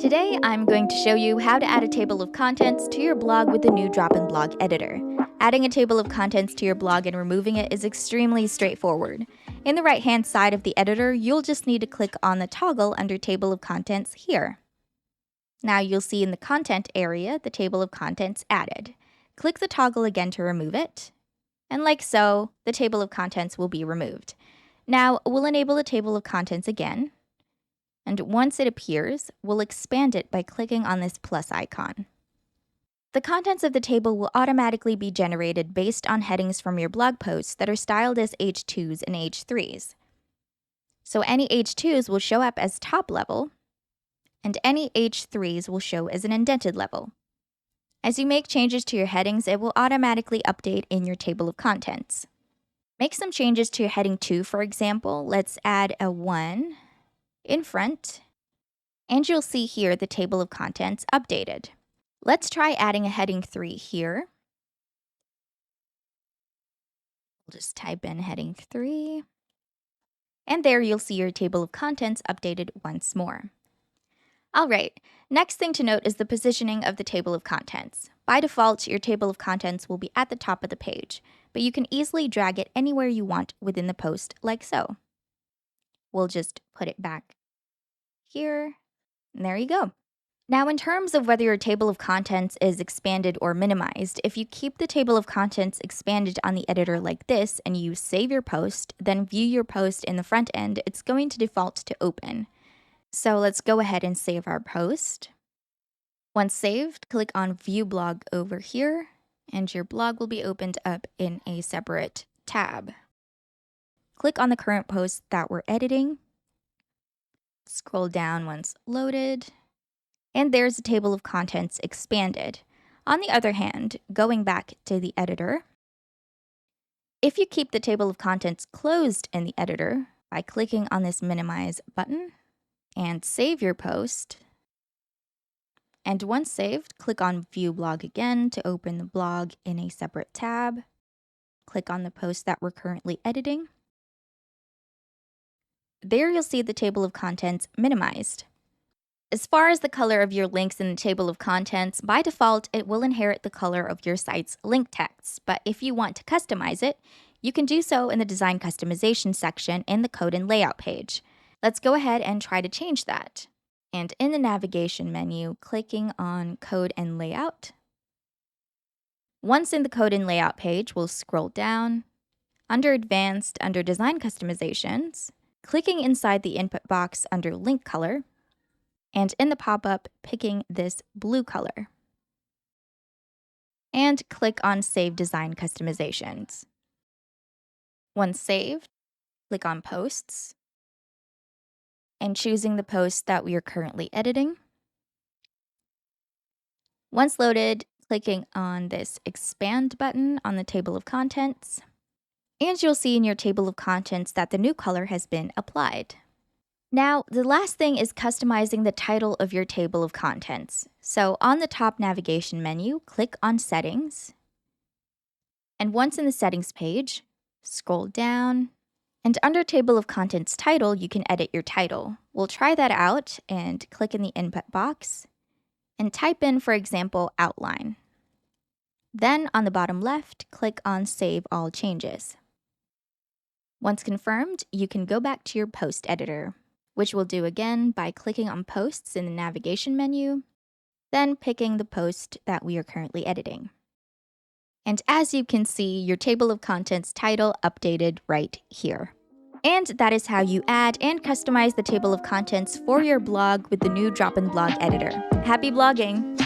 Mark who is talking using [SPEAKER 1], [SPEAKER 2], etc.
[SPEAKER 1] Today, I'm going to show you how to add a table of contents to your blog with the new DropInBlog editor. Adding a table of contents to your blog and removing it is extremely straightforward. In the right-hand side of the editor, you'll just need to click on the toggle under Table of Contents here. Now you'll see in the Content area the table of contents added. Click the toggle again to remove it, and like so, the table of contents will be removed. Now we'll enable the table of contents again. And once it appears, we'll expand it by clicking on this plus icon. The contents of the table will automatically be generated based on headings from your blog posts that are styled as H2s and H3s. So any H2s will show up as top level, and any H3s will show as an indented level. As you make changes to your headings, it will automatically update in your table of contents. Make some changes to your heading 2, for example. Let's add a 1 in front, and you'll see here the table of contents updated. Let's try adding a heading 3 here. We'll just type in heading 3, and there you'll see your table of contents updated once more. Alright, next thing to note is the positioning of the table of contents. By default, your table of contents will be at the top of the page, but you can easily drag it anywhere you want within the post, like so. We'll just put it back here, and there you go. Now, in terms of whether your table of contents is expanded or minimized, if you keep the table of contents expanded on the editor like this and you save your post, then view your post in the front end, it's going to default to open. So let's go ahead and save our post. Once saved, click on View Blog over here, and your blog will be opened up in a separate tab. Click on the current post that we're editing. Scroll down once loaded, and there's a table of contents expanded. On the other hand, going back to the editor, if you keep the table of contents closed in the editor by clicking on this minimize button and save your post, and once saved, click on View Blog again to open the blog in a separate tab. Click on the post that we're currently editing. There you'll see the table of contents minimized. As far as the color of your links in the table of contents, by default, it will inherit the color of your site's link text. But if you want to customize it, you can do so in the Design Customization section in the Code and Layout page. Let's go ahead and try to change that. And in the navigation menu, clicking on Code and Layout. Once in the Code and Layout page, we'll scroll down. Under Advanced, under Design Customizations, clicking inside the input box under Link Color, and in the pop-up, picking this blue color. And click on Save Design Customizations. Once saved, click on Posts, and choosing the post that we are currently editing. Once loaded, clicking on this Expand button on the table of contents, and you'll see in your table of contents that the new color has been applied. Now, the last thing is customizing the title of your table of contents. So on the top navigation menu, click on Settings. And once in the Settings page, scroll down. And under Table of Contents Title, you can edit your title. We'll try that out and click in the input box and type in, for example, Outline. Then on the bottom left, click on Save All Changes. Once confirmed, you can go back to your post editor, which we'll do again by clicking on Posts in the navigation menu, then picking the post that we are currently editing. And as you can see, your table of contents title updated right here. And that is how you add and customize the table of contents for your blog with the new DropInBlog editor. Happy blogging!